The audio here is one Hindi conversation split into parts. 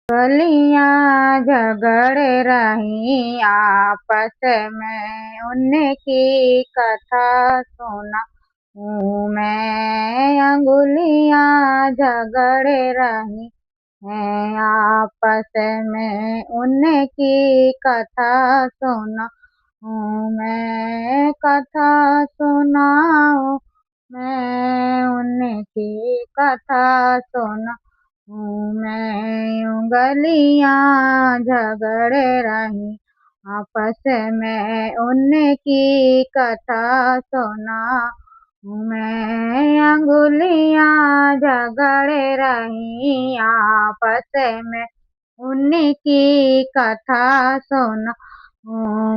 गलियां झगड़ रही आपस में, उनकी कथा सुना हूँ मैं। अंगुलियां झगड़ रही हैं आपस में, उनकी कथा सुना हूँ मैं। कथा सुनाओ मैं, उनकी कथा सुना मैं। गलियां झगड़ रही आपस में, उनकी कथा सुना मैं। अंगुलियां झगड़ रही आपस में, उनकी कथा सुना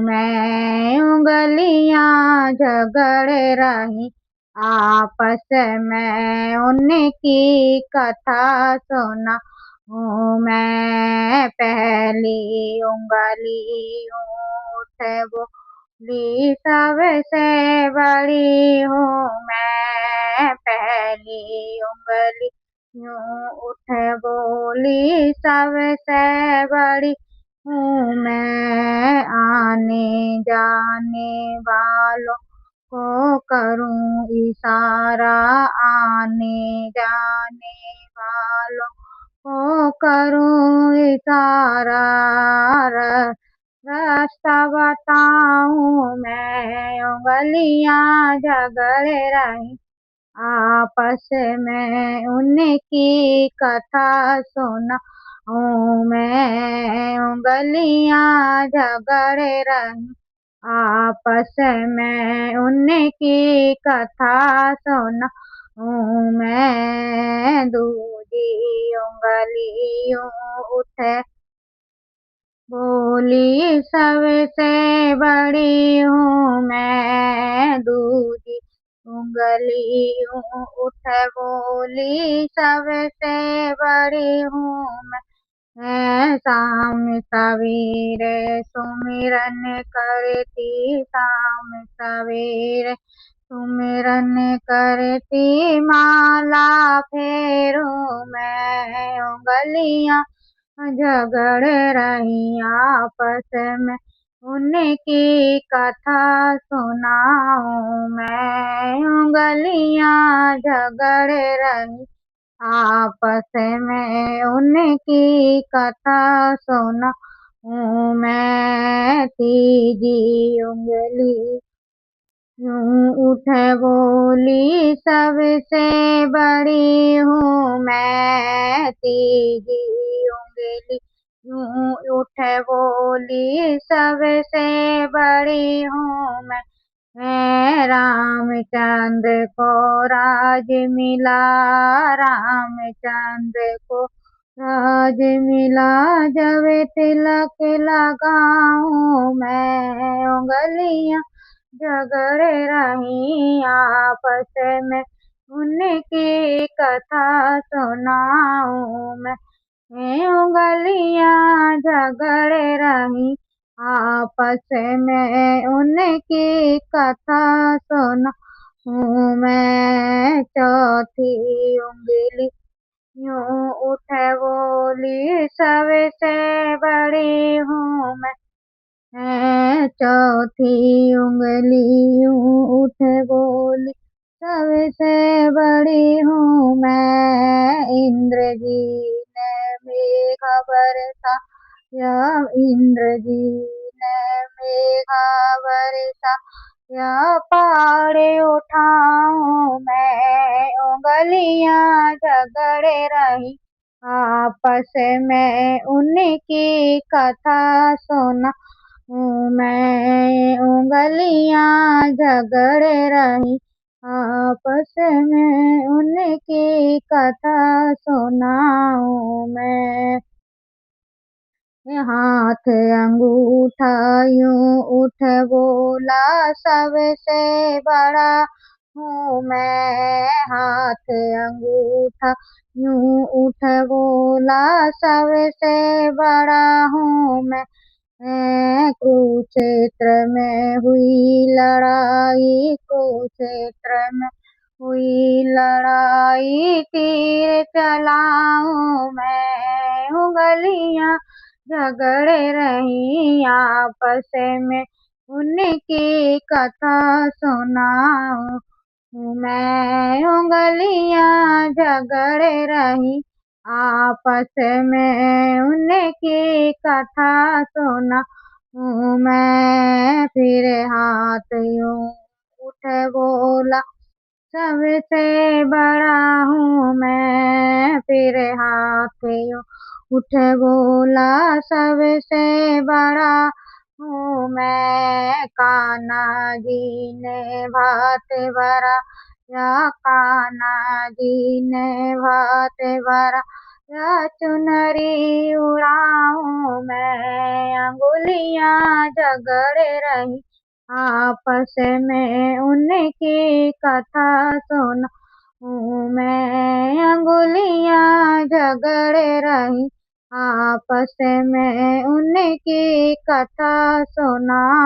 मैं। उंगलियां झगड़ रही आपस में, उनकी कथा सुना मैं। पहली उंगली ऊँट बोली सबसे बड़ी हूँ मैं। पहली उंगली यूं उठ बोली सबसे बड़ी हूँ मैं। आने जाने वालों को करूँ इशारा, आने जाने वालों को करूँ इशारा। रास्ता बताऊँ मैं, उंगलियां झगड़ रही आपस में, उनकी कथा सुना मैं। उंगलियां झगड़ रही आपस में, उनकी कथा सुना मैं। दूजी उंगली उठ बोली सबसे बड़ी हूँ मैं। दूजी उंगली उठ बोली सबसे बड़ी हूँ मैं। शाम सवेरे सुमिरन करती, शाम सवेरे सुमिरन करती, माला फेरूं मैं। उंगलियां झगड़ रही आपस में, उनकी कथा सुनाऊं मैं। उंगलियां झगड़ रही आपस में, उनकी कथा सुनाऊं मैं। तीजी उंगली यूं उठ बोली सबसे बड़ी हूँ मैं। तीजी उंगली यूं उठ बोली सबसे बड़ी हूँ मैं। रामचंद्र को राज मिला, रामचंद्र को राज मिला, जब तिलक लगाऊं मैं। उंगलियां झगड़ रही आपस में, उनकी कथा सुनाऊं मैं। उंगलियां झगड़ रही आपस में, उनकी कथा सुनाऊं मैं। चौथी उंगली यूं उठ बोली सबसे बड़ी हूँ मैं। चौथी उंगली यूं उठ बोली सबसे बड़ी हूँ मैं। इंद्र जी ने मेघ बरसा, या इंद्र जी ने मेघ बरसा, या पहाड़ उठाऊं मैं। उंगलियां झगड़ रही आपस में, उनकी कथा सुना मैं। उंगलियां झगड़ रही आपस में, उनकी कथा सुनाऊं मैं। हाथ अंगूठा यूं उठ बोला सबसे बड़ा हूँ मैं। हाथ अंगूठा यूं उठ बोला सबसे बड़ा हूँ मैं। कुरुक्षेत्र में हुई लड़ाई, कुरुक्षेत्र में हुई लड़ाई तीर चलाऊं मैं, उंगलियां झगड़े रही आपस में, उनकी कथा सुनाऊं मैं, उंगलियां झगड़े रही आपस में, उनकी कथा सुना मैं। फिर हाथ यूं उठे बोला, सबसे बड़ा हूँ मैं। फिर हाथ यूं उठे बोला, सबसे बड़ा हूँ मैं। कान्हा जी ने भात भरा, या कान्हा जी ने भात भरा, या चुनरी उड़ाऊं मैं। अंगुलियां झगड़े रही आपस में, उनकी कथा सुनाऊं मैं। अंगुलियां झगड़े रही आपस में, उनकी कथा सुना।